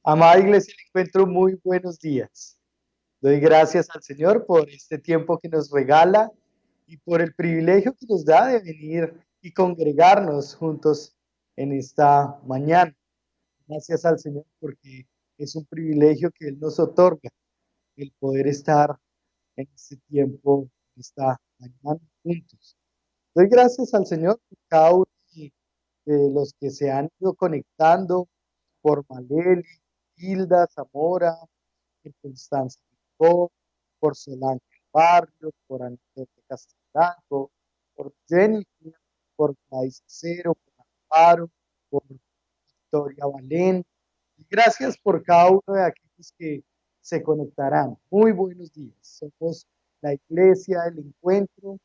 Amada Iglesia, le encuentro muy buenos días. Doy gracias al Señor por este tiempo que nos regala y por el privilegio que nos da de venir y congregarnos juntos en esta mañana. Gracias al Señor porque es un privilegio que Él nos otorga, el poder estar en este tiempo, en esta mañana juntos. Doy gracias al Señor por cada uno de los que se han ido conectando, por Maleli, Hilda, Zamora, por Constanza Picó, por Solange Barrios, por Antonio Castellanco, por Jennifer, por Thais Cero, por Amparo, por Victoria Valén. Y gracias por cada uno de aquellos que se conectarán. Muy buenos días. Somos la iglesia, el encuentro,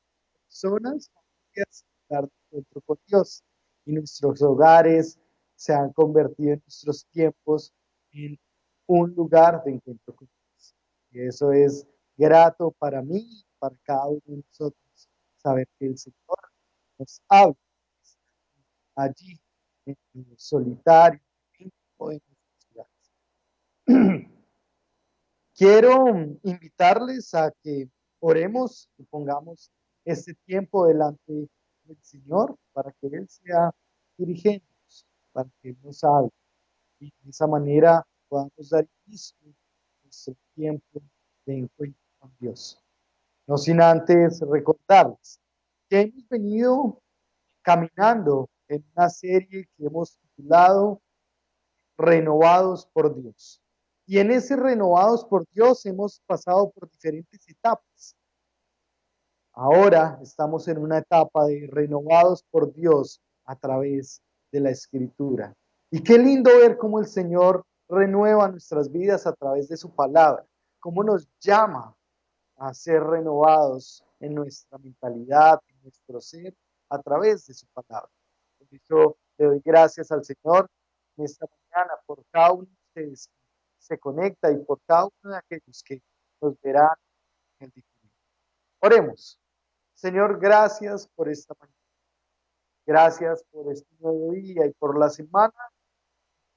personas, familias, dar encuentro con Dios. Y nuestros hogares se han convertido en nuestros tiempos en un lugar de encuentro con Dios. Y eso es grato para mí y para cada uno de nosotros, saber que el Señor nos habla allí, en el solitario, íntimo de nuestras ciudades. Quiero invitarles a que oremos y pongamos este tiempo delante del Señor para que Él sea dirigentes, para que Él nos hable y de esa manera podamos dar inicio a nuestro tiempo de encuentro con Dios. No sin antes recordarles que hemos venido caminando en una serie que hemos titulado Renovados por Dios. Y en ese renovados por Dios hemos pasado por diferentes etapas. Ahora estamos en una etapa de renovados por Dios a través de la Escritura. Y qué lindo ver cómo el Señor renueva nuestras vidas a través de su palabra, cómo nos llama a ser renovados en nuestra mentalidad, en nuestro ser, a través de su palabra. Por eso le doy gracias al Señor en esta mañana por cada uno de ustedes que se conecta y por cada uno de aquellos que nos verán en el diferido. Oremos. Señor, gracias por esta mañana. Gracias por este nuevo día y por la semana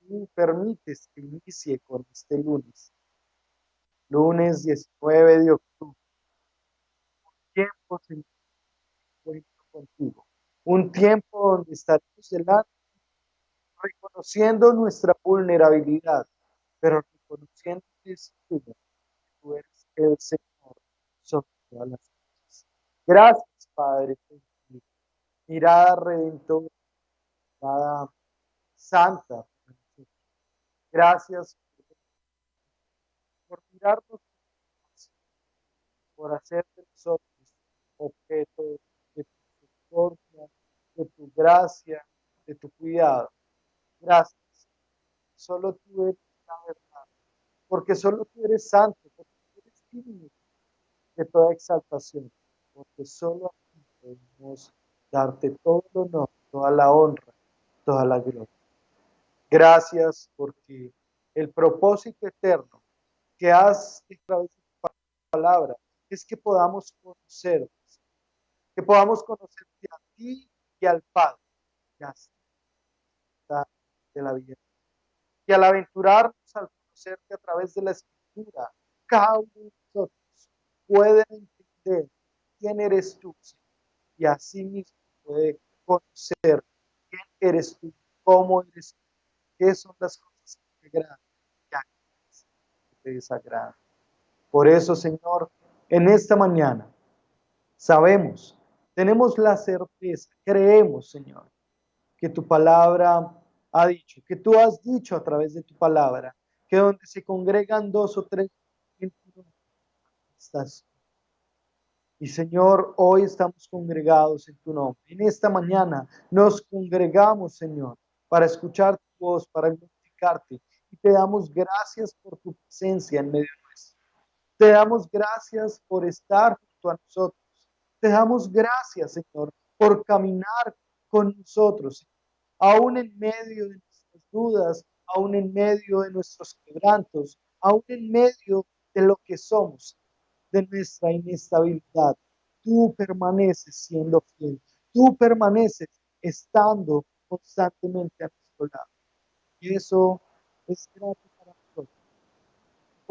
que tú permites que inicie con este lunes. Lunes 19 de octubre. Tiempo, Señor, encuentro contigo. Un tiempo donde estaremos delante reconociendo nuestra vulnerabilidad, pero reconociendo que tú eres el Señor sobre todas las cosas. Gracias, Padre, por tu mirada redentora, mirada santa. Gracias por mirarnos, por hacer de nosotros objeto de tu misericordia, de tu gracia, de tu cuidado. Gracias. Solo tú eres la verdad, porque solo tú eres santo, porque tú eres digno de toda exaltación, porque solo a ti podemos darte todo el honor, toda la honra, toda la gloria. Gracias porque el propósito eterno que has a través de tu palabra es que podamos conocer, que podamos conocerte a ti y al Padre, y así de la vida. Y al aventurarnos al conocerte a través de la Escritura, cada uno de nosotros puede entender quién eres tú, Señor, y así mismo puede conocer quién eres tú, cómo eres tú, qué son las cosas que te agradan y aquellas que te desagradan. Por eso, Señor, en esta mañana sabemos, tenemos la certeza, creemos, Señor, que tu palabra ha dicho, que tú has dicho a través de tu palabra, que donde se congregan dos o tres, estás. Y Señor, hoy estamos congregados en tu nombre. En esta mañana nos congregamos, Señor, para escuchar tu voz, para glorificarte. Y te damos gracias por tu presencia en medio nuestro. Te damos gracias por estar junto a nosotros. Te damos gracias, Señor, por caminar con nosotros, aún en medio de nuestras dudas, aún en medio de nuestros quebrantos, aún en medio de lo que somos, de nuestra inestabilidad. Tú permaneces siendo fiel. Tú permaneces estando constantemente a nuestro lado. Y eso es grato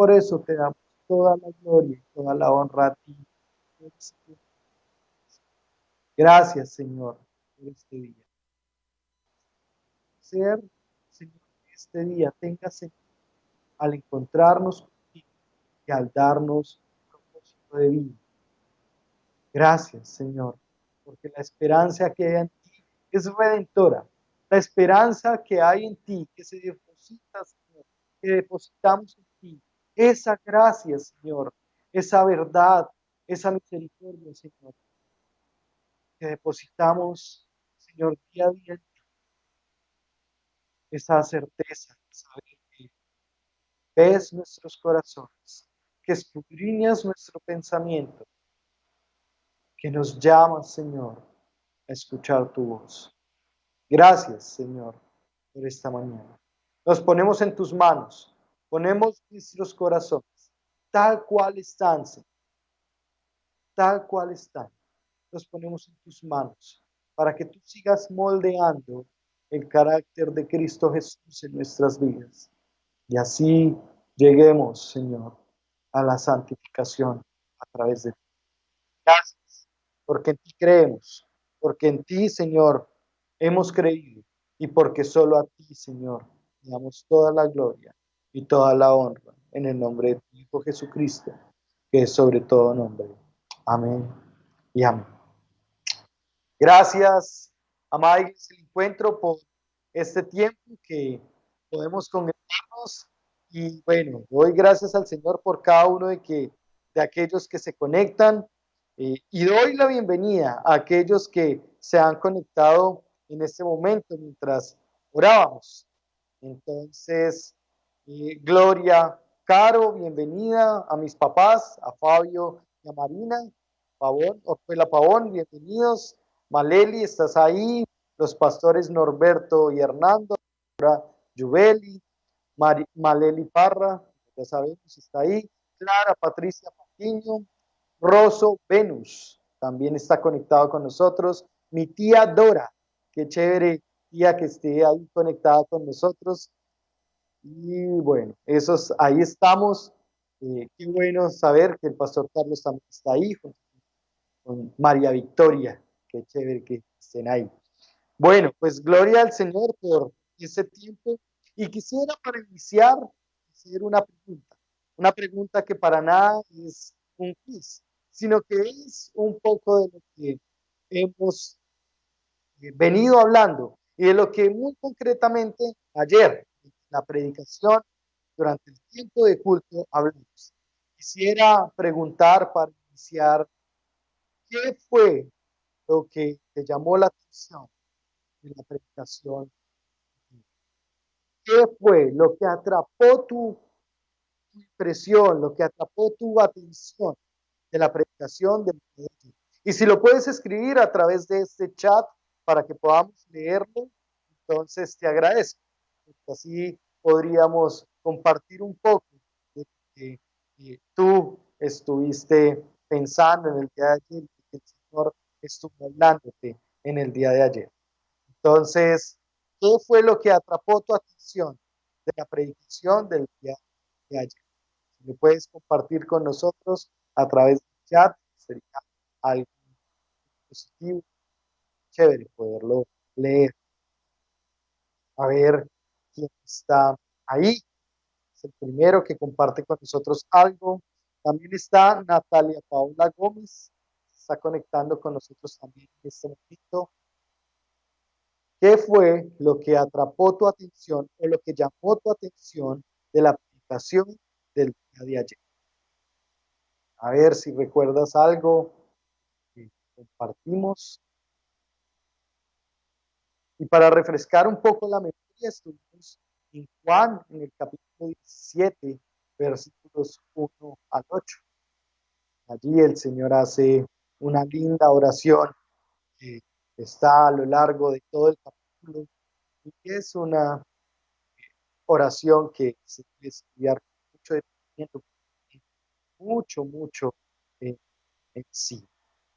por eso te damos toda la gloria y toda la honra a ti. Gracias, Señor, por este día. Ser, Señor, que este día tenga sentido al encontrarnos contigo y al darnos propósito de vida. Gracias, Señor, porque la esperanza que hay en ti es redentora. La esperanza que hay en ti, que se deposita, Señor, que depositamos en ti, esa gracia, Señor, esa verdad, esa misericordia, Señor, que depositamos, Señor, día a día, esa certeza de saber que ves nuestros corazones, que escudriñas nuestro pensamiento, que nos llamas, Señor, a escuchar tu voz. Gracias, Señor, por esta mañana. Nos ponemos en tus manos, ponemos nuestros corazones, tal cual están, Señor, tal cual están. Los ponemos en tus manos para que tú sigas moldeando el carácter de Cristo Jesús en nuestras vidas. Y así lleguemos, Señor, a la santificación a través de ti. Gracias, porque en ti creemos, porque en ti, Señor, hemos creído y porque solo a ti, Señor, te damos toda la gloria y toda la honra en el nombre de tu Hijo Jesucristo, que es sobre todo nombre. Amén y amén. Gracias, amada Iglesia del Encuentro, por este tiempo que podemos congregarnos. Y bueno, doy gracias al Señor por cada uno de aquellos que se conectan y doy la bienvenida a aquellos que se han conectado en este momento mientras orábamos. Entonces, Gloria, Caro, bienvenida a mis papás, a Fabio y a Marina. Pavón, Orpela Pavón, bienvenidos. Maleli, ¿estás ahí? Los pastores Norberto y Hernando, Yubeli, Maleli Parra, ya sabemos, está ahí. Clara Patricia Patiño, Rosso Venus, también está conectado con nosotros. Mi tía Dora, qué chévere tía que esté ahí conectada con nosotros. Y bueno, esos, ahí estamos. Qué bueno saber que el pastor Carlos también está ahí, con María Victoria. Qué chévere que estén ahí. Bueno, pues gloria al Señor por ese tiempo. Y quisiera para iniciar hacer una pregunta que para nada es un quiz, sino que es un poco de lo que hemos venido hablando y de lo que muy concretamente ayer, en la predicación, durante el tiempo de culto, hablamos. Quisiera preguntar para iniciar, ¿qué fue lo que te llamó la atención en la predicación? ¿Qué fue lo que atrapó tu impresión, lo que atrapó tu atención de la predicación de Dios? Y si lo puedes escribir a través de este chat para que podamos leerlo, entonces te agradezco. Así podríamos compartir un poco de que tú estuviste pensando en el día de ayer, que el Señor estuvo hablándote en el día de ayer. Entonces, ¿qué fue lo que atrapó tu atención de la predicación del día de ayer? Si lo puedes compartir con nosotros a través del chat, sería algo positivo, chévere poderlo leer. A ver quién está ahí. Es el primero que comparte con nosotros algo. También está Natalia Paula Gómez, está conectando con nosotros también en este momento. ¿Qué fue lo que atrapó tu atención o lo que llamó tu atención de la aplicación del día de ayer? A ver si recuerdas algo que compartimos. Y para refrescar un poco la memoria, estuvimos en Juan, en el capítulo 17, versículos 1 al 8. Allí el Señor hace una linda oración que está a lo largo de todo el capítulo y que es una oración que se debe estudiar con mucho detenimiento, mucho en sí.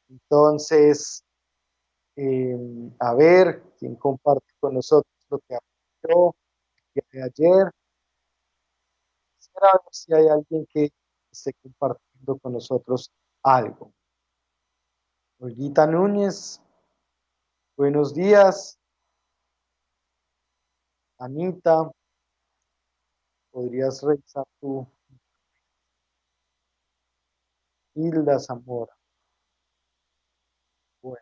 Entonces, a ver quién comparte con nosotros lo que aprendió de ayer. a ver si hay alguien que esté compartiendo con nosotros algo. Olguita Núñez, buenos días. Anita, podrías revisar tu Hilda Zamora. Bueno,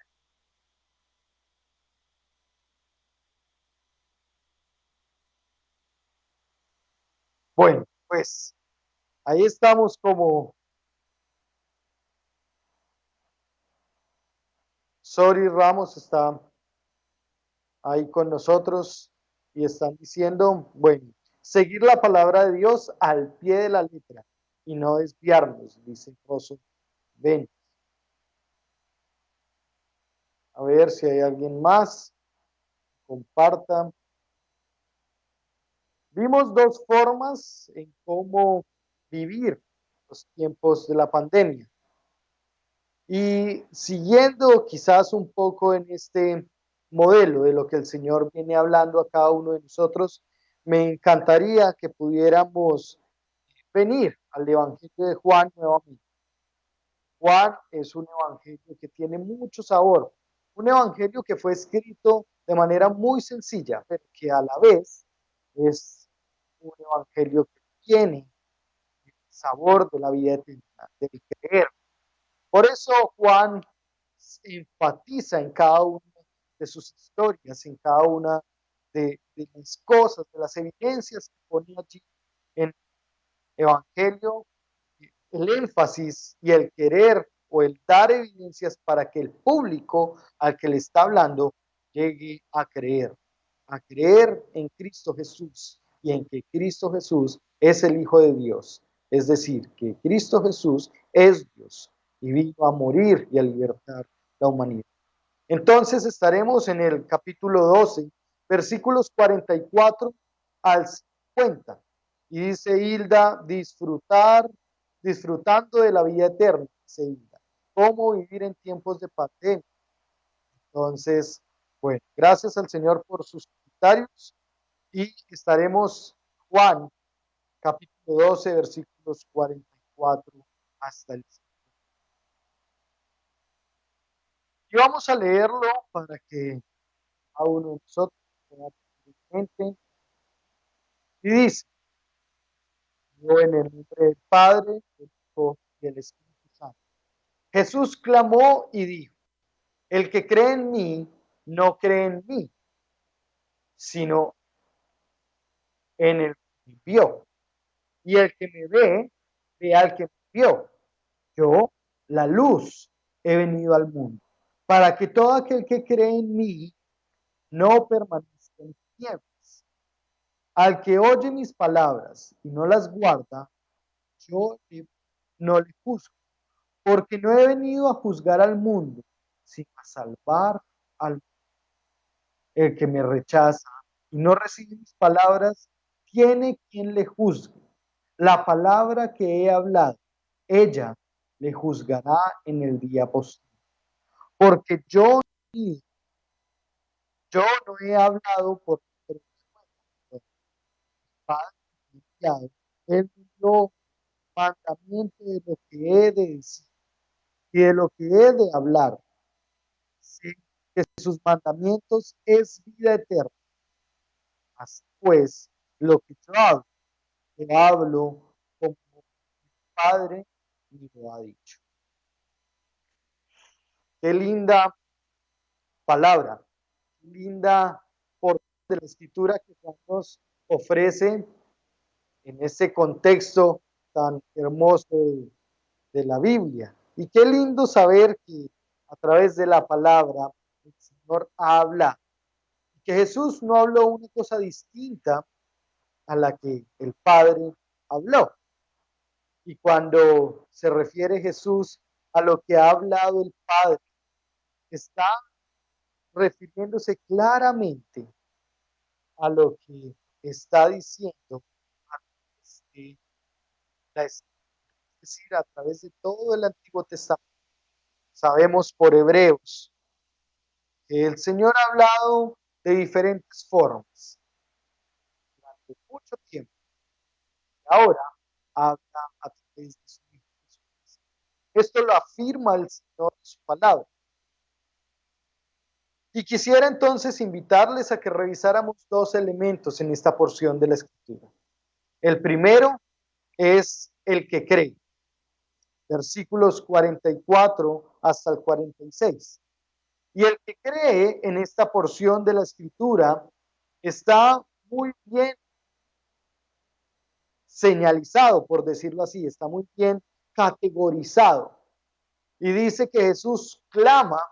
bueno, pues ahí estamos como Sori Ramos está ahí con nosotros y están diciendo, bueno, seguir la palabra de Dios al pie de la letra y no desviarnos, dice Rosso. Ven, a ver si hay alguien más, compartan. Vimos dos formas en cómo vivir los tiempos de la pandemia. Y siguiendo quizás un poco en este modelo de lo que el Señor viene hablando a cada uno de nosotros, me encantaría que pudiéramos venir al Evangelio de Juan nuevamente. Juan es un evangelio que tiene mucho sabor, un evangelio que fue escrito de manera muy sencilla, pero que a la vez es un evangelio que tiene el sabor de la vida eterna, del creer. Por eso Juan enfatiza en cada una de sus historias, en cada una de las cosas, de las evidencias que pone allí en el Evangelio, el énfasis y el querer o el dar evidencias para que el público al que le está hablando llegue a creer en Cristo Jesús y en que Cristo Jesús es el Hijo de Dios. Es decir, que Cristo Jesús es Dios y vino a morir y a libertar la humanidad. Entonces estaremos en el capítulo 12, versículos 44 al 50. Y dice Hilda, disfrutando de la vida eterna, dice Hilda. ¿Cómo vivir en tiempos de pandemia? Entonces, bueno, gracias al Señor por sus comentarios y estaremos, Juan, capítulo 12, versículos 44 hasta el 50. Y vamos a leerlo para que a uno de nosotros pueda tener en mente. Y dice, yo en el nombre del Padre, del Hijo y del Espíritu Santo. Jesús clamó y dijo, el que cree en mí, no cree en mí, sino en el que me vio. Y el que me ve, ve al que me vio. Yo, la luz, he venido al mundo, para que todo aquel que cree en mí no permanezca en tinieblas. Al que oye mis palabras y no las guarda, yo no le juzgo, porque no he venido a juzgar al mundo, sino a salvar al mundo. El que me rechaza y no recibe mis palabras, tiene quien le juzgue. La palabra que he hablado, ella le juzgará en el día posterior. Porque yo no he hablado por mi Padre enviado. Él me dio mandamiento de lo que he de decir y de lo que he de hablar. Sé que sus mandamientos es vida eterna. Así pues, lo que yo hablo como mi Padre me lo ha dicho. Qué linda palabra, qué linda porción de la escritura que Juan nos ofrece en este contexto tan hermoso de la Biblia. Y qué lindo saber que a través de la palabra el Señor habla, que Jesús no habló una cosa distinta a la que el Padre habló. Y cuando se refiere Jesús a lo que ha hablado el Padre, está refiriéndose claramente a lo que está diciendo a través de la Escritura, es decir, a través de todo el Antiguo Testamento. Sabemos por Hebreos que el Señor ha hablado de diferentes formas durante mucho tiempo. Ahora habla a través de su Hijo Jesucristo. Esto lo afirma el Señor en su palabra. Y quisiera entonces invitarles a que revisáramos dos elementos en esta porción de la Escritura. El primero es el que cree, versículos 44 hasta el 46. Y el que cree en esta porción de la Escritura está muy bien señalizado, por decirlo así, está muy bien categorizado. Y dice que Jesús clama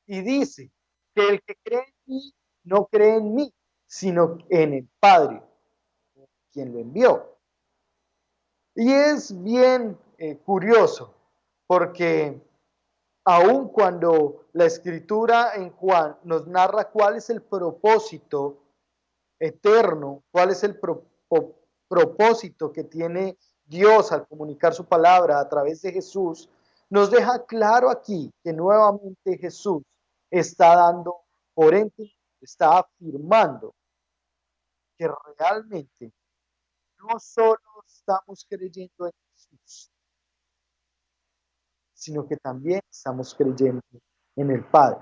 y dice que el que cree en mí no cree en mí, sino en el Padre, quien lo envió. Y es bien curioso, porque aun cuando la escritura en Juan nos narra cuál es el propósito eterno, cuál es el propósito que tiene Dios al comunicar su palabra a través de Jesús, nos deja claro aquí que nuevamente Jesús está dando, por ende, está afirmando que realmente no solo estamos creyendo en Jesús, sino que también estamos creyendo en el Padre.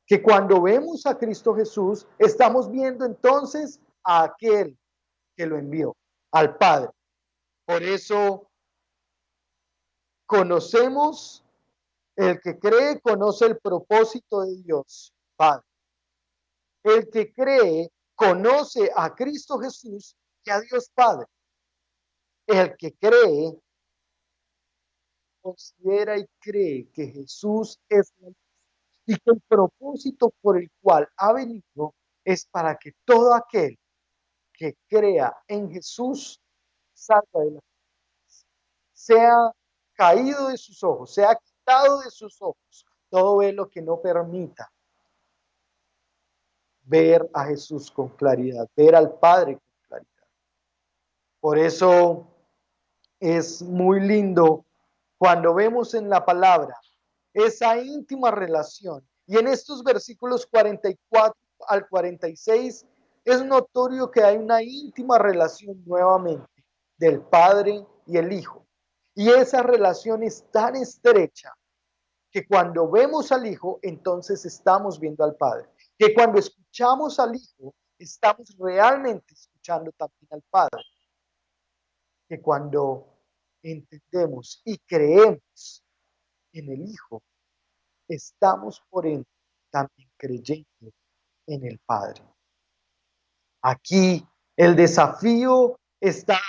Que cuando vemos a Cristo Jesús, estamos viendo entonces a aquel que lo envió, al Padre. Por eso conocemos, el que cree conoce el propósito de Dios, Padre. El que cree conoce a Cristo Jesús y a Dios Padre. El que cree considera y cree que Jesús es la luz y que el propósito por el cual ha venido es para que todo aquel que crea en Jesús salga de la sea caído de sus ojos, sea quitado de sus ojos todo velo que no permita ver a Jesús con claridad, ver al Padre con claridad. Por eso es muy lindo cuando vemos en la palabra esa íntima relación. Y en estos versículos 44 al 46 es notorio que hay una íntima relación nuevamente del Padre y el Hijo. Y esa relación es tan estrecha que cuando vemos al Hijo, entonces estamos viendo al Padre. Que cuando escuchamos al Hijo, estamos realmente escuchando también al Padre. Que cuando entendemos y creemos en el Hijo, estamos por ende también creyendo en el Padre. Aquí el desafío está,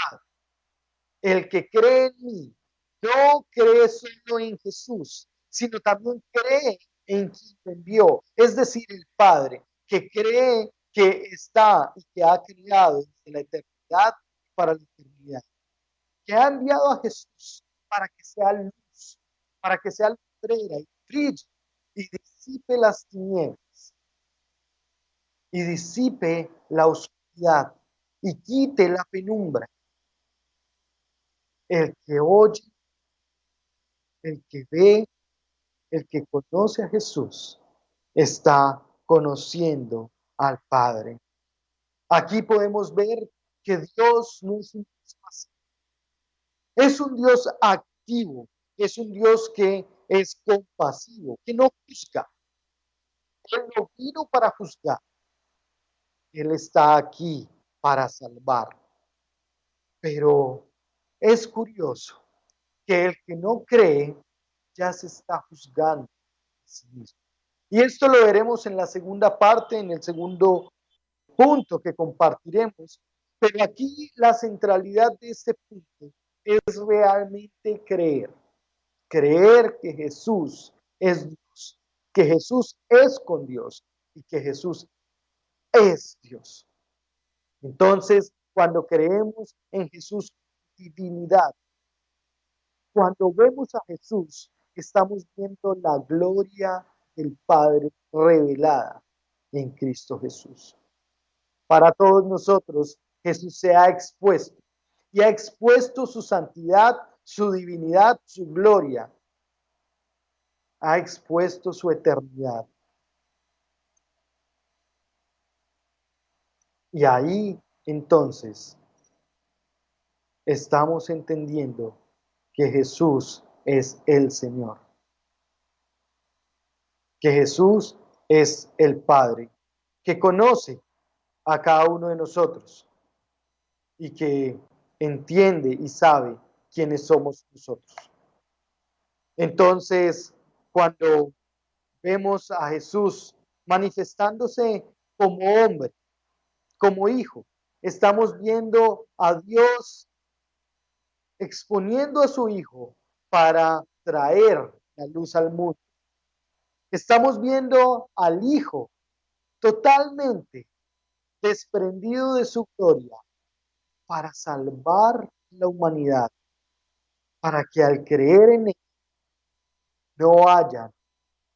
el que cree en mí, no cree solo en Jesús, sino también cree en quien me envió, es decir, el Padre, que cree que está y que ha creado desde la eternidad para la eternidad, que ha enviado a Jesús para que sea luz, para que sea lumbrera y brille y disipe las tinieblas y disipe la oscuridad y quite la penumbra. El que oye, el que ve, el que conoce a Jesús, está conociendo al Padre. Aquí podemos ver que Dios no es un Dios pasivo, es un Dios activo, es un Dios que es compasivo, que no juzga. Él no vino para juzgar, Él está aquí para salvar. Pero es curioso que el que no cree ya se está juzgando a sí mismo. Y esto lo veremos en la segunda parte, en el segundo punto que compartiremos. Pero aquí la centralidad de este punto es realmente creer. Creer que Jesús es Dios, que Jesús es con Dios y que Jesús es Dios. Entonces, cuando creemos en Jesús divinidad, cuando vemos a Jesús, estamos viendo la gloria del Padre revelada en Cristo Jesús. Para todos nosotros, Jesús se ha expuesto y ha expuesto su santidad, su divinidad, su gloria. Ha expuesto su eternidad. Y ahí, entonces, estamos entendiendo que Jesús es el Señor, que Jesús es el Padre, que conoce a cada uno de nosotros y que entiende y sabe quiénes somos nosotros. Entonces, cuando vemos a Jesús manifestándose como hombre, como hijo, estamos viendo a Dios exponiendo a su hijo para traer la luz al mundo. Estamos viendo al hijo totalmente desprendido de su gloria para salvar la humanidad, para que al creer en él no haya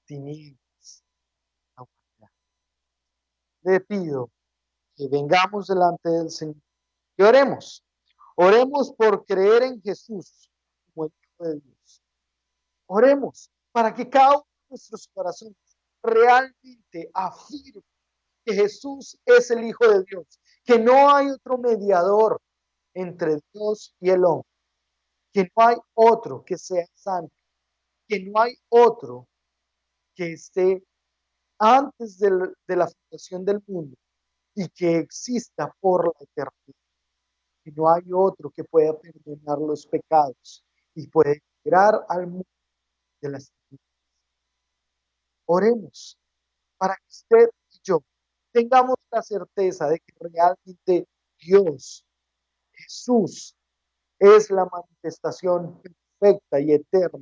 tinieblas en la humanidad. Le pido que vengamos delante del Señor y oremos. Oremos por creer en Jesús como el Hijo de Dios. Oremos para que cada uno de nuestros corazones realmente afirme que Jesús es el Hijo de Dios, que no hay otro mediador entre Dios y el hombre, que no hay otro que sea santo, que no hay otro que esté antes de la fundación del mundo y que exista por la eternidad, que no hay otro que pueda perdonar los pecados y puede librar al mundo de las tinieblas. Oremos para que usted y yo tengamos la certeza de que realmente Dios, Jesús, es la manifestación perfecta y eterna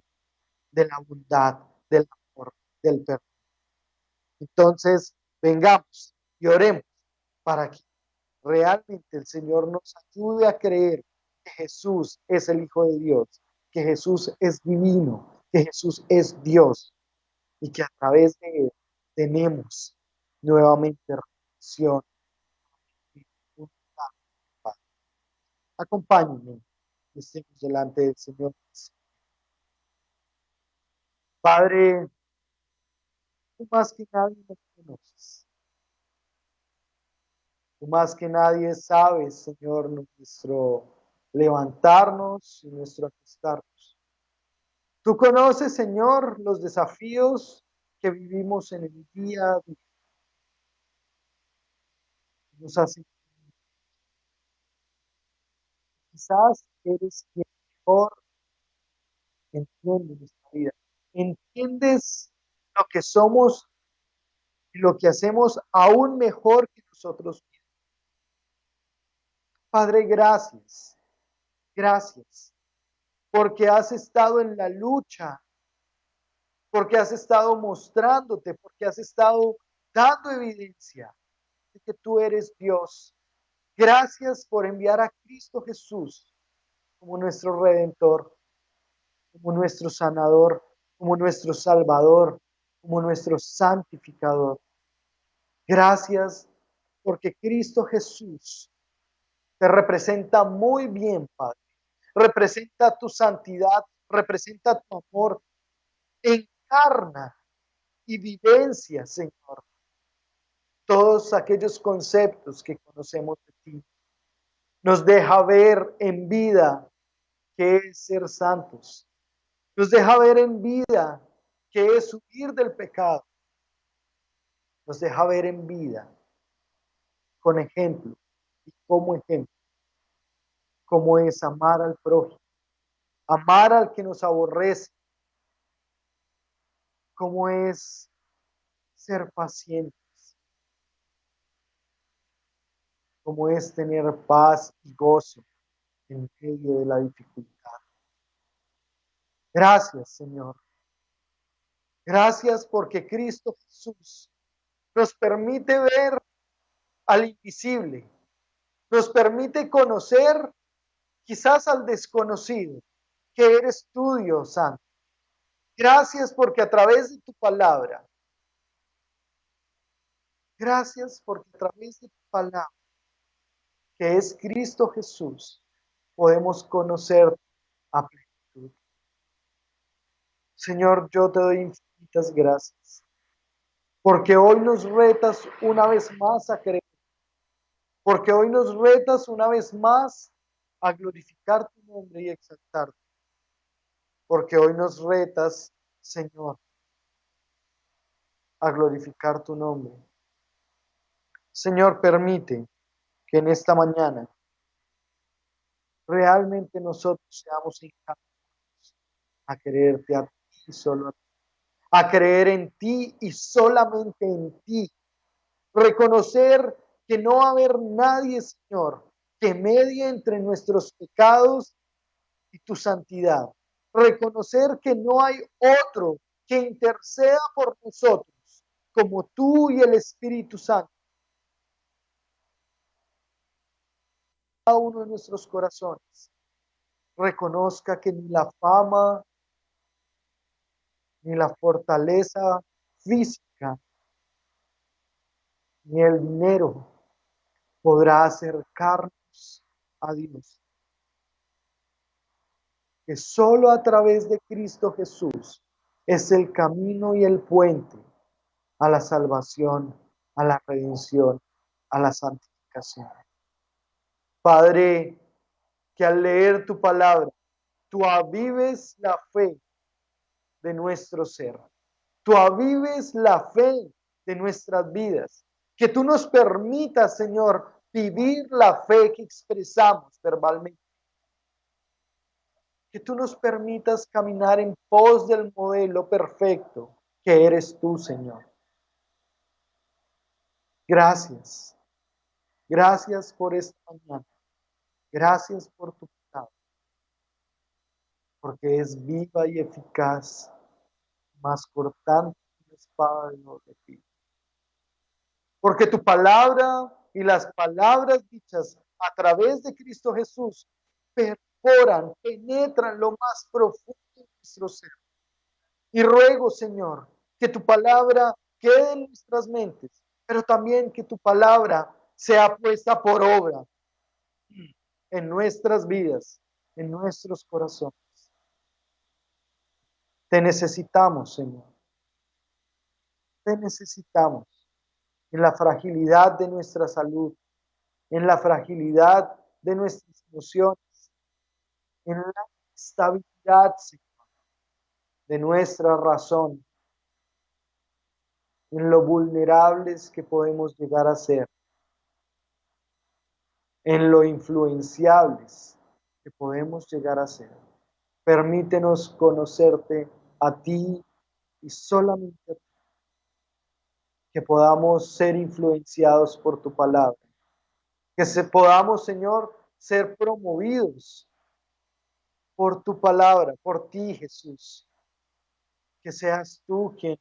de la bondad, del amor, del perdón. Entonces, vengamos y oremos para que realmente el Señor nos ayude a creer que Jesús es el Hijo de Dios, que Jesús es divino, que Jesús es Dios y que a través de él tenemos nuevamente relación. Acompáñenme, estemos delante del Señor. Padre, tú más que nadie nos conoces. Tú más que nadie sabes, Señor, nuestro levantarnos y nuestro acostarnos. Tú conoces, Señor, los desafíos que vivimos en el día a día. Nos hace, quizás eres quien mejor entiende nuestra vida. Entiendes lo que somos y lo que hacemos aún mejor que nosotros mismos. Padre, gracias. Gracias. Porque has estado en la lucha, porque has estado mostrándote, porque has estado dando evidencia de que tú eres Dios. Gracias por enviar a Cristo Jesús como nuestro Redentor, como nuestro sanador, como nuestro Salvador, como nuestro santificador. Gracias porque Cristo Jesús te representa muy bien, Padre. Representa tu santidad, representa tu amor, encarna y vivencia, Señor, todos aquellos conceptos que conocemos de ti. Nos deja ver en vida qué es ser santos. Nos deja ver en vida qué es huir del pecado. Nos deja ver en vida con ejemplo y como ejemplo cómo es amar al prójimo, amar al que nos aborrece, cómo es ser pacientes, cómo es tener paz y gozo en medio de la dificultad. Gracias, Señor. Gracias porque Cristo Jesús nos permite ver al invisible, nos permite conocer quizás al desconocido, que eres tú, Dios Santo. Gracias porque a través de tu palabra, gracias porque a través de tu palabra, que es Cristo Jesús, podemos conocer a plenitud. Señor, yo te doy infinitas gracias, porque hoy nos retas una vez más a creer, porque hoy nos retas una vez más a glorificar tu nombre y exaltarte, porque hoy nos retas, Señor, a glorificar tu nombre. Señor, permite que en esta mañana realmente nosotros seamos encaminados a creerte a ti y solo a ti, a creer en ti y solamente en ti, reconocer que no va a haber nadie, Señor, que medie entre nuestros pecados y tu santidad, reconocer que no hay otro que interceda por nosotros como tú y el Espíritu Santo, cada uno de nuestros corazones reconozca que ni la fama, ni la fortaleza física, ni el dinero podrá acercarnos a Dios. Que solo a través de Cristo Jesús es el camino y el puente a la salvación, a la redención, a la santificación. Padre, que al leer tu palabra, tú avives la fe de nuestro ser. Tú avives la fe de nuestras vidas. Que tú nos permitas, Señor, vivir la fe que expresamos verbalmente. Que tú nos permitas caminar en pos del modelo perfecto que eres tú, Señor. Gracias. Gracias por esta mañana. Gracias por tu palabra, porque es viva y eficaz, más cortante que la espada de doble filo. Porque tu palabra y las palabras dichas a través de Cristo Jesús perforan, penetran lo más profundo de nuestro ser. Y ruego, Señor, que tu palabra quede en nuestras mentes, pero también que tu palabra sea puesta por obra en nuestras vidas, en nuestros corazones. Te necesitamos, Señor. Te necesitamos en la fragilidad de nuestra salud, en la fragilidad de nuestras emociones, en la estabilidad, Señor, de nuestra razón, en lo vulnerables que podemos llegar a ser, en lo influenciables que podemos llegar a ser. Permítenos conocerte a ti y solamente a ti, que podamos ser influenciados por tu palabra, que podamos, Señor, ser promovidos por tu palabra, por ti, Jesús, que seas tú quien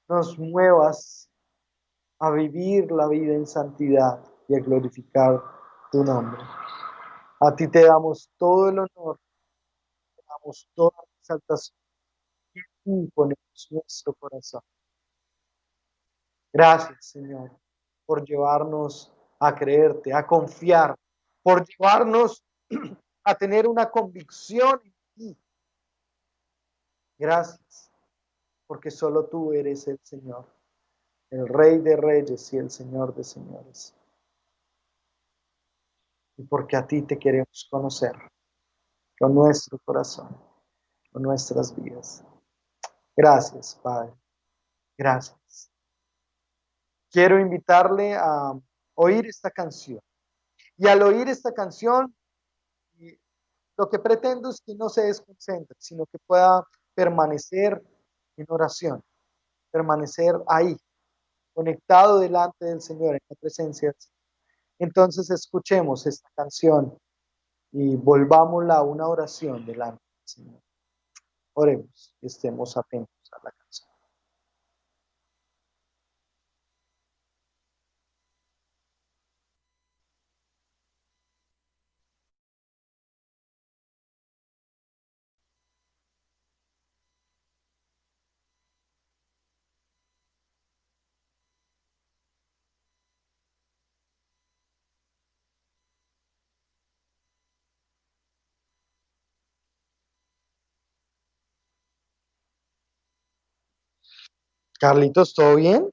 nos muevas a vivir la vida en santidad y a glorificar tu nombre. A ti te damos todo el honor, te damos toda la exaltación y en ti ponemos nuestro corazón. Gracias, Señor, por llevarnos a creerte, a confiar, por llevarnos a tener una convicción en ti. Gracias, porque solo tú eres el Señor, el Rey de Reyes y el Señor de Señores. Y porque a ti te queremos conocer con nuestro corazón, con nuestras vidas. Gracias, Padre. Gracias. Quiero invitarle a oír esta canción. Y al oír esta canción, lo que pretendo es que no se desconcentre, sino que pueda permanecer en oración, permanecer ahí, conectado delante del Señor, en la presencia del Señor. Entonces escuchemos esta canción y volvámosla a una oración delante del Señor. Oremos y estemos atentos a la canción. Carlitos, ¿todo bien?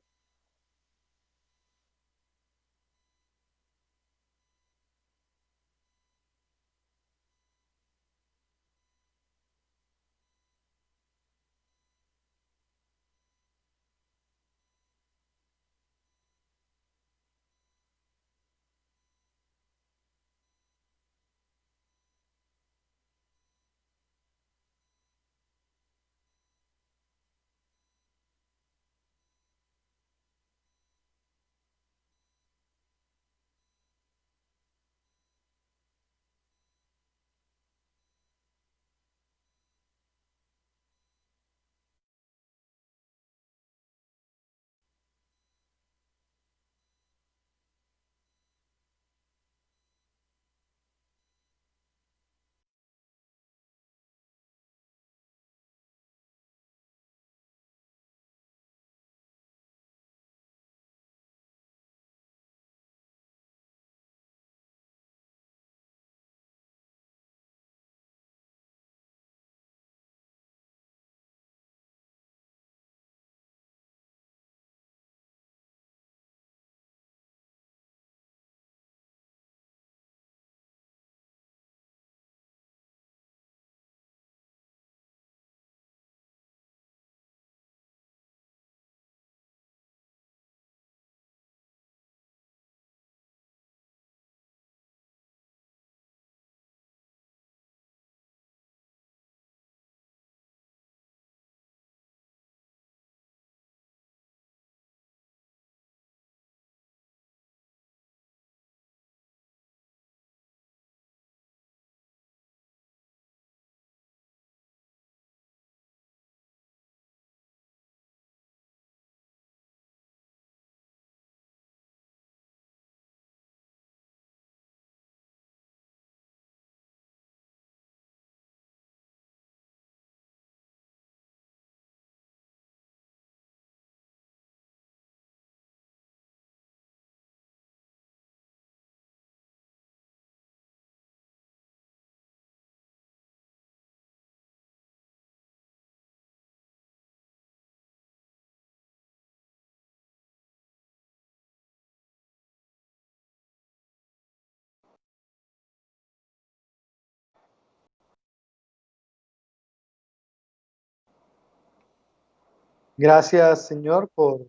Gracias, Señor, por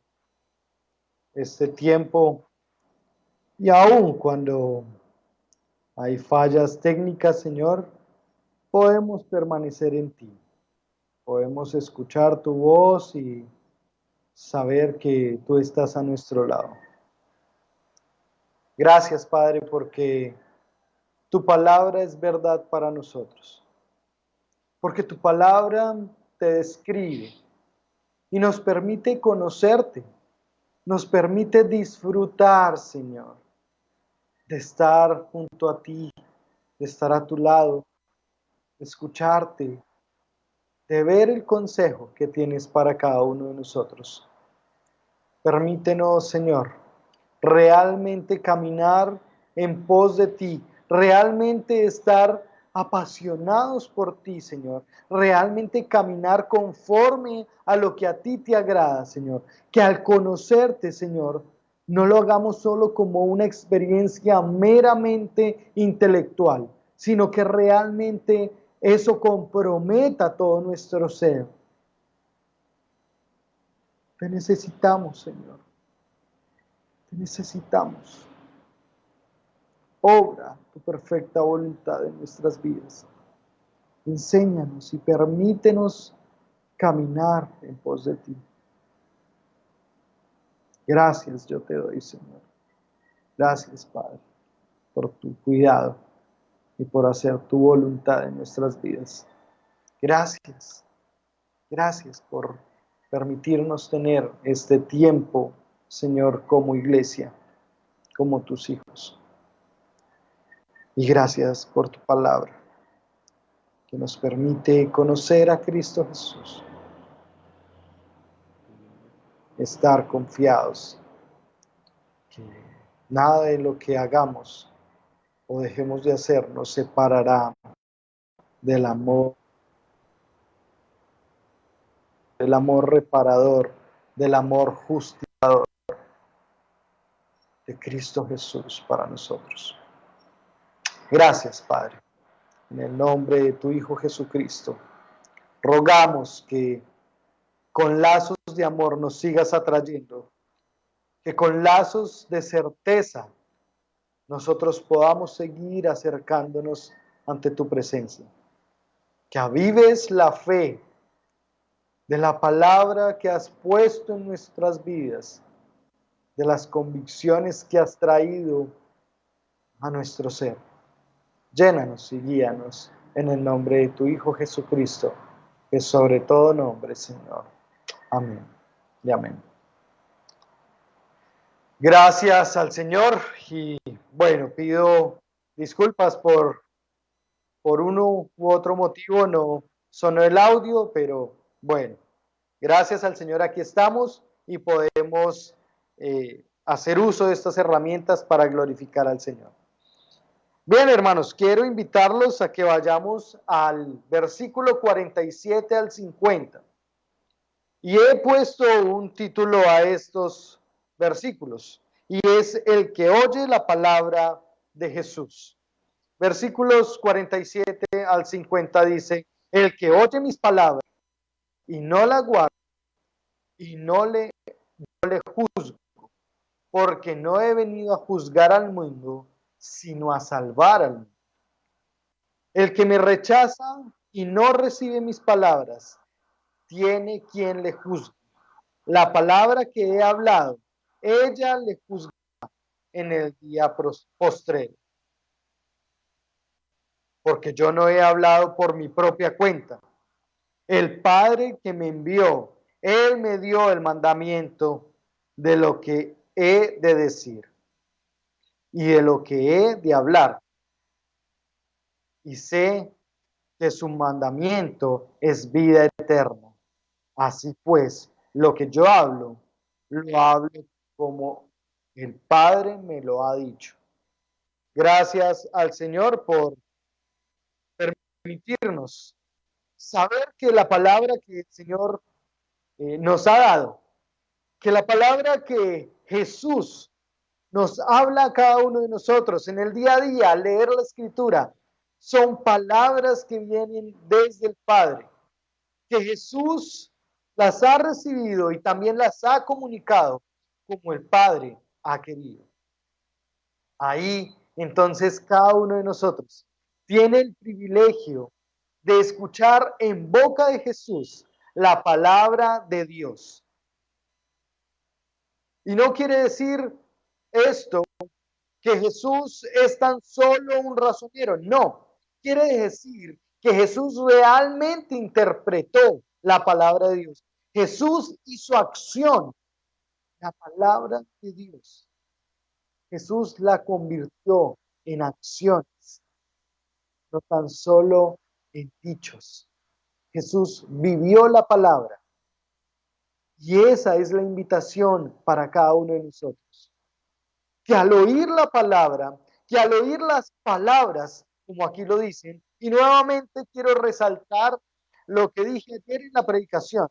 este tiempo y aún cuando hay fallas técnicas, Señor, podemos permanecer en ti. Podemos escuchar tu voz y saber que tú estás a nuestro lado. Gracias, Padre, porque tu palabra es verdad para nosotros. Porque tu palabra te describe y nos permite conocerte, nos permite disfrutar, Señor, de estar junto a ti, de estar a tu lado, de escucharte, de ver el consejo que tienes para cada uno de nosotros. Permítenos, Señor, realmente caminar en pos de ti, realmente estar apasionados por ti, Señor, realmente caminar conforme a lo que a ti te agrada, Señor, que al conocerte, Señor, no lo hagamos solo como una experiencia meramente intelectual, sino que realmente eso comprometa todo nuestro ser. Te necesitamos, Señor. Te necesitamos. Obra tu perfecta voluntad en nuestras vidas. Enséñanos y permítenos caminar en pos de ti. Gracias yo te doy, Señor. Gracias, Padre, por tu cuidado y por hacer tu voluntad en nuestras vidas. Gracias. Gracias por permitirnos tener este tiempo, Señor, como iglesia, como tus hijos. Y gracias por tu palabra, que nos permite conocer a Cristo Jesús, estar confiados que nada de lo que hagamos o dejemos de hacer nos separará del amor reparador, del amor justificador de Cristo Jesús para nosotros. Gracias, Padre. En el nombre de tu Hijo Jesucristo, rogamos que con lazos de amor nos sigas atrayendo, que con lazos de certeza nosotros podamos seguir acercándonos ante tu presencia. Que avives la fe de la palabra que has puesto en nuestras vidas, de las convicciones que has traído a nuestro ser. Llénanos y guíanos en el nombre de tu Hijo Jesucristo, que sobre todo nombre, Señor. Amén y amén. Gracias al Señor y bueno, pido disculpas por uno u otro motivo no sonó el audio, pero bueno, gracias al Señor aquí estamos y podemos hacer uso de estas herramientas para glorificar al Señor. Bien, hermanos, quiero invitarlos a que vayamos al versículo 47 al 50. Y he puesto un título a estos versículos, y es el que oye la palabra de Jesús. Versículos 47 al 50 dice, el que oye mis palabras y no las guarda y no le juzgo, porque no he venido a juzgar al mundo, sino a salvar al mundo. El que me rechaza y no recibe mis palabras, tiene quien le juzgue. La palabra que he hablado, ella le juzgará en el día postrero. Porque yo no he hablado por mi propia cuenta. El Padre que me envió, Él me dio el mandamiento de lo que he de decir y de lo que he de hablar. Y sé que su mandamiento es vida eterna. Así pues, lo que yo hablo, lo hablo como el Padre me lo ha dicho. Gracias al Señor por permitirnos saber que la palabra que el Señor nos ha dado, que la palabra que Jesús nos habla a cada uno de nosotros en el día a día, al leer la Escritura, son palabras que vienen desde el Padre, que Jesús las ha recibido y también las ha comunicado como el Padre ha querido. Ahí, entonces, cada uno de nosotros tiene el privilegio de escuchar en boca de Jesús la palabra de Dios. Y no quiere decir esto que Jesús es tan solo un razonero. No, quiere decir que Jesús realmente interpretó la palabra de Dios. Jesús hizo acción, la palabra de Dios. Jesús la convirtió en acciones, no tan solo en dichos. Jesús vivió la palabra y esa es la invitación para cada uno de nosotros. Que al oír la palabra, que al oír las palabras, como aquí lo dicen, y nuevamente quiero resaltar lo que dije ayer en la predicación.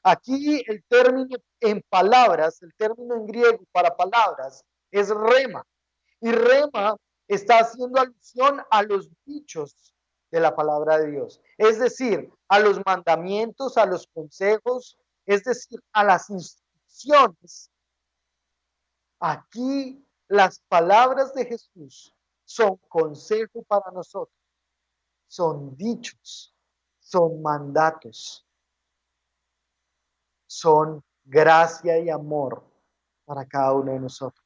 Aquí el término en palabras, el término en griego para palabras es rema. Y rema está haciendo alusión a los dichos de la palabra de Dios. Es decir, a los mandamientos, a los consejos, es decir, a las instrucciones. Aquí las palabras de Jesús son consejo para nosotros, son dichos, son mandatos, son gracia y amor para cada uno de nosotros.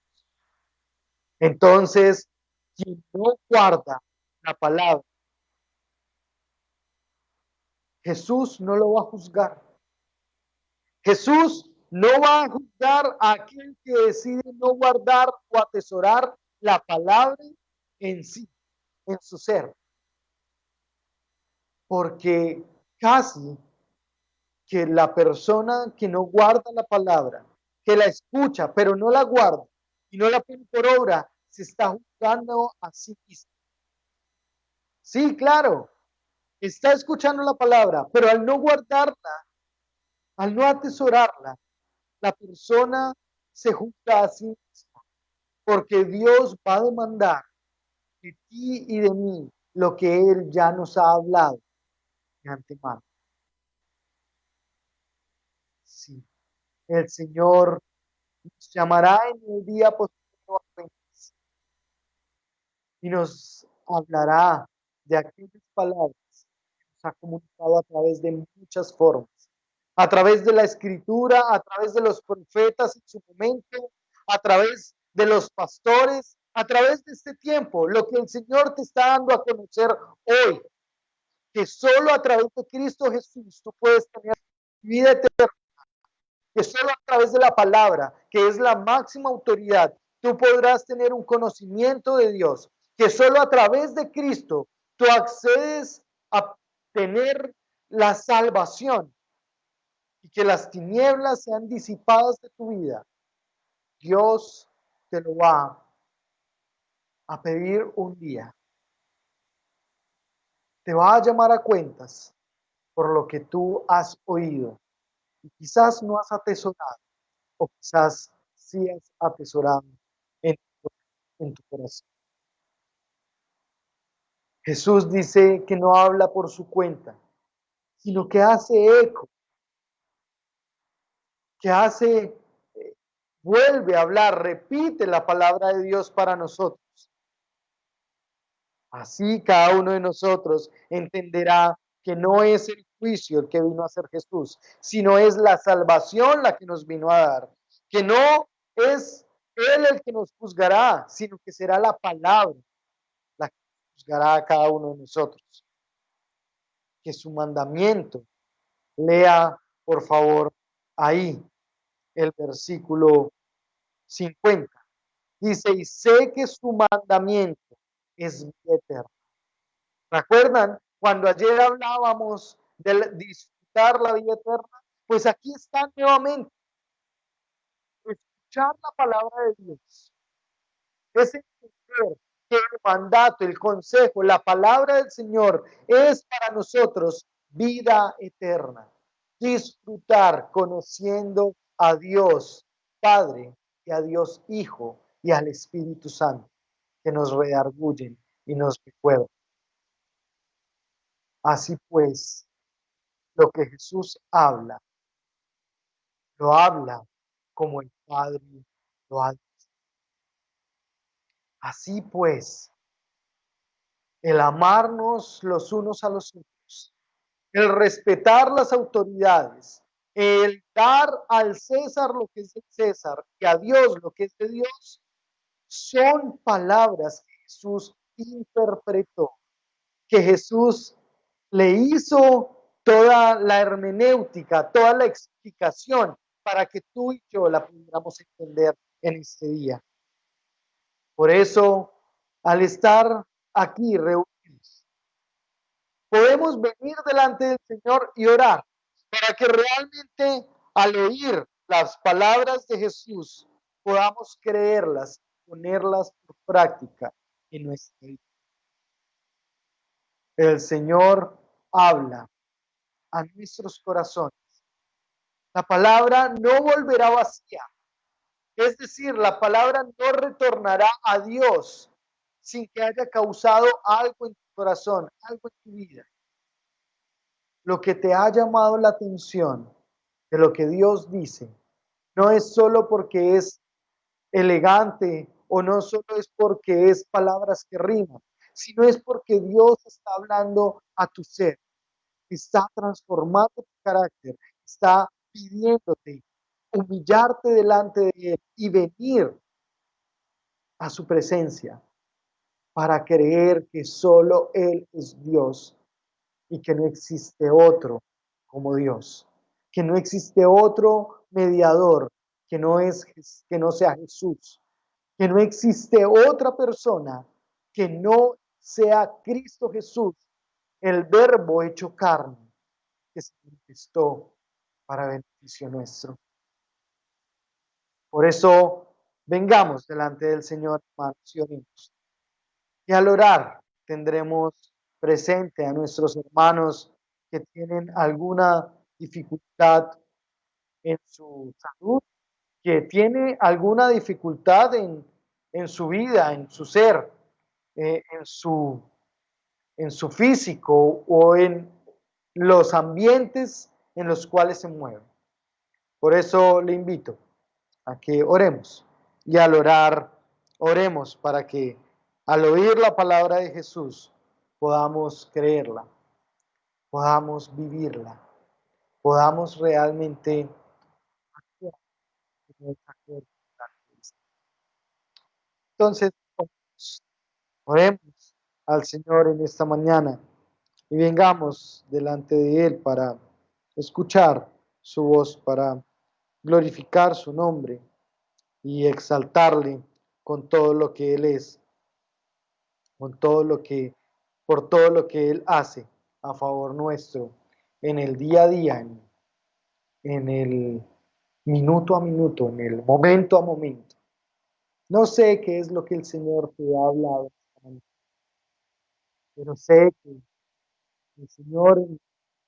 Entonces, quien no guarda la palabra, Jesús no lo va a juzgar. Jesús no va a juzgar a aquel que decide no guardar o atesorar la palabra en sí, en su ser. Porque casi que la persona que no guarda la palabra, que la escucha, pero no la guarda y no la pone por obra, se está juzgando a sí mismo. Sí, claro, está escuchando la palabra, pero al no guardarla, al no atesorarla, la persona se juzga a sí misma, porque Dios va a demandar de ti y de mí lo que Él ya nos ha hablado de antemano. Sí, el Señor nos llamará en el día posterior a cuentas y nos hablará de aquellas palabras que nos ha comunicado a través de muchas formas, a través de la escritura, a través de los profetas en su momento, a través de los pastores, a través de este tiempo, lo que el Señor te está dando a conocer hoy, que solo a través de Cristo Jesús tú puedes tener vida eterna, que solo a través de la palabra, que es la máxima autoridad, tú podrás tener un conocimiento de Dios, que solo a través de Cristo tú accedes a tener la salvación y que las tinieblas sean disipadas de tu vida. Dios te lo va a pedir un día. Te va a llamar a cuentas por lo que tú has oído y quizás no has atesorado o quizás sí has atesorado en, en tu corazón. Jesús dice que no habla por su cuenta, sino que hace eco, que hace, vuelve a hablar, repite la palabra de Dios para nosotros. Así cada uno de nosotros entenderá que no es el juicio el que vino a hacer Jesús, sino es la salvación la que nos vino a dar. Que no es Él el que nos juzgará, sino que será la palabra la que juzgará a cada uno de nosotros. Que su mandamiento, lea por favor ahí el versículo 50. Dice, y sé que su mandamiento es vida eterna. ¿Recuerdan cuando ayer hablábamos de disfrutar la vida eterna? Pues aquí está nuevamente, escuchar la palabra de Dios. Es entender que el mandato, el consejo, la palabra del Señor es para nosotros vida eterna. Disfrutar conociendo a Dios Padre y a Dios Hijo y al Espíritu Santo que nos redarguyen y nos recuerdan. Así pues, lo que Jesús habla lo habla como el Padre lo ha. Así pues, el amarnos los unos a los otros, el respetar las autoridades, el dar al César lo que es del César y a Dios lo que es de Dios, son palabras que Jesús interpretó, que Jesús le hizo toda la hermenéutica, toda la explicación para que tú y yo la pudiéramos entender en este día. Por eso, al estar aquí reunidos, podemos venir delante del Señor y orar para que realmente al oír las palabras de Jesús podamos creerlas, ponerlas por práctica en nuestra vida. El Señor habla a nuestros corazones. La palabra no volverá vacía, es decir, la palabra no retornará a Dios sin que haya causado algo en tu corazón, algo en tu vida. Lo que te ha llamado la atención de lo que Dios dice, no es solo porque es elegante o no solo es porque es palabras que riman, sino es porque Dios está hablando a tu ser, está transformando tu carácter, está pidiéndote humillarte delante de Él y venir a su presencia para creer que solo Él es Dios y que no existe otro como Dios, que no existe otro mediador que no sea Jesús, que no existe otra persona que no sea Cristo Jesús, el Verbo hecho carne, que se manifestó para beneficio nuestro. Por eso, vengamos delante del Señor, hermanos, y oremos. Y al orar, tendremos presente a nuestros hermanos que tienen alguna dificultad en su salud, que tiene alguna dificultad en su vida, en su ser, eh, en, su, en su físico o en los ambientes en los cuales se mueven. Por eso le invito a que oremos y al orar, oremos para que al oír la palabra de Jesús podamos creerla, podamos vivirla, podamos realmente actuar en esa fe. Entonces, oremos al Señor en esta mañana y vengamos delante de Él para escuchar su voz, para glorificar su nombre y exaltarle con todo lo que Él es, con todo lo que, por todo lo que Él hace a favor nuestro en el día a día, en el minuto a minuto, en el momento a momento. No sé qué es lo que el Señor te ha hablado, pero sé que el Señor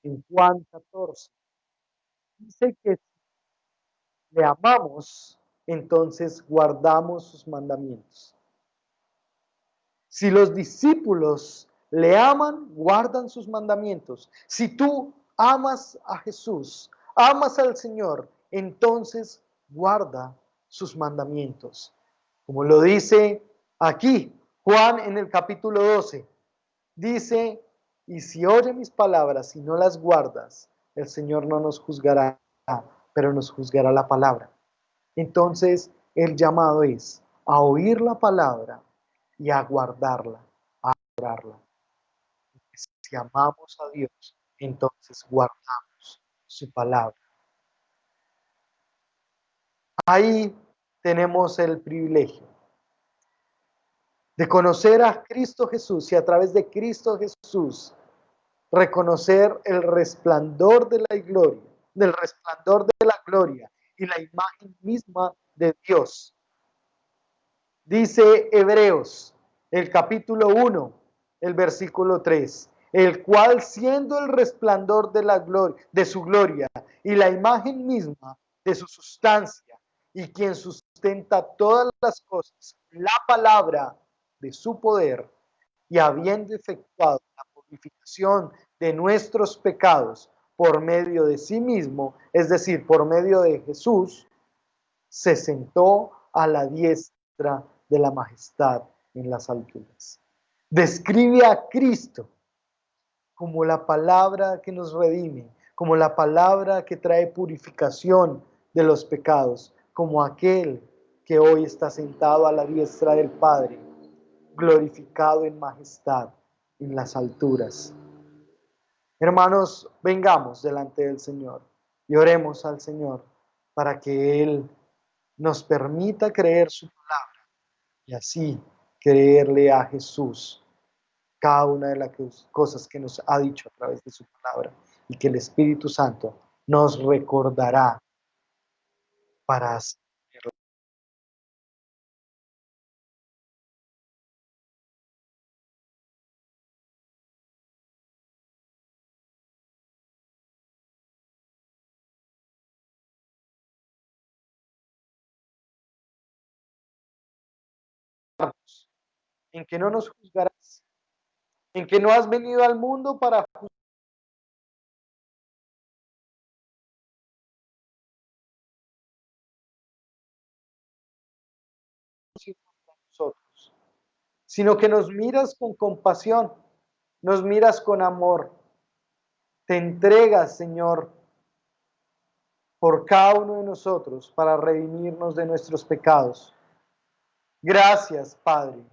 en Juan 14 dice que si le amamos, entonces guardamos sus mandamientos. Si los discípulos le aman, guardan sus mandamientos. Si tú amas a Jesús, amas al Señor, entonces guarda sus mandamientos. Como lo dice aquí Juan en el capítulo 12. Dice, y si oye mis palabras y no las guardas, el Señor no nos juzgará, pero nos juzgará la palabra. Entonces, el llamado es a oír la palabra y a guardarla, a adorarla. Si amamos a Dios, entonces guardamos su palabra. Ahí tenemos el privilegio de conocer a Cristo Jesús y a través de Cristo Jesús reconocer el resplandor de la gloria, del resplandor de la gloria y la imagen misma de Dios. Dice Hebreos, el capítulo 1, el versículo 3, el cual siendo el resplandor de la gloria, de su gloria y la imagen misma de su sustancia, y quien sustenta todas las cosas, la palabra de su poder, y habiendo efectuado la purificación de nuestros pecados, por medio de sí mismo, es decir, por medio de Jesús, se sentó a la diestra de la majestad en las alturas. Describe a Cristo como la palabra que nos redime, como la palabra que trae purificación de los pecados, como aquel que hoy está sentado a la diestra del Padre, glorificado en majestad en las alturas. Hermanos, vengamos delante del Señor y oremos al Señor para que Él nos permita creer su palabra y así creerle a Jesús cada una de las cosas que nos ha dicho a través de su palabra y que el Espíritu Santo nos recordará para hacerlo. En que no nos juzgarás, en que no has venido al mundo para juzgar a nosotros, sino que nos miras con compasión, nos miras con amor, te entregas, Señor, por cada uno de nosotros para redimirnos de nuestros pecados. Gracias, Padre,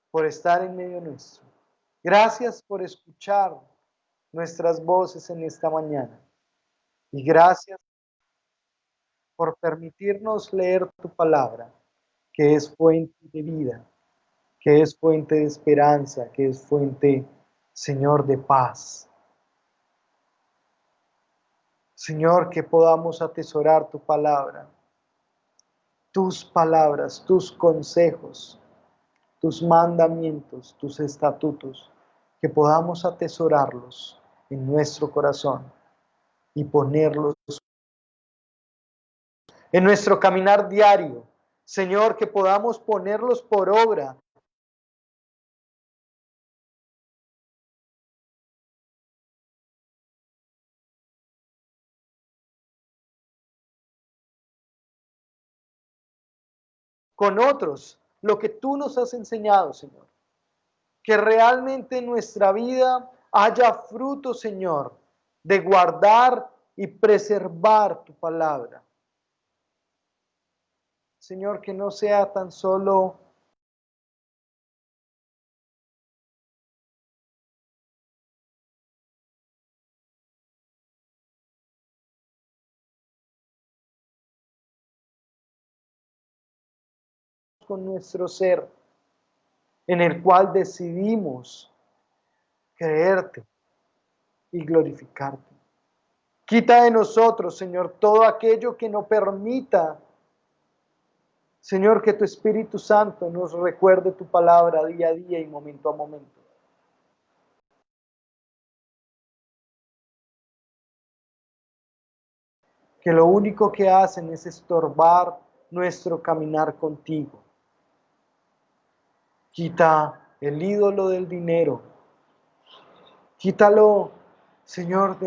por estar en medio nuestro. Gracias por escuchar nuestras voces en esta mañana. Y gracias por permitirnos leer tu palabra, que es fuente de vida, que es fuente de esperanza, que es fuente, Señor, de paz. Señor, que podamos atesorar tu palabra, tus palabras, tus consejos, tus mandamientos, tus estatutos, que podamos atesorarlos en nuestro corazón y ponerlos en nuestro caminar diario. Señor, que podamos ponerlos por obra con otros lo que tú nos has enseñado, Señor. Que realmente en nuestra vida haya fruto, Señor, de guardar y preservar tu palabra. Señor, que no sea tan solo con nuestro ser, en el cual decidimos creerte y glorificarte. Quita de nosotros, Señor, todo aquello que no permita, Señor, que tu Espíritu Santo nos recuerde tu palabra día a día y momento a momento. Que lo único que hacen es estorbar nuestro caminar contigo. Quita el ídolo del dinero. Quítalo, Señor,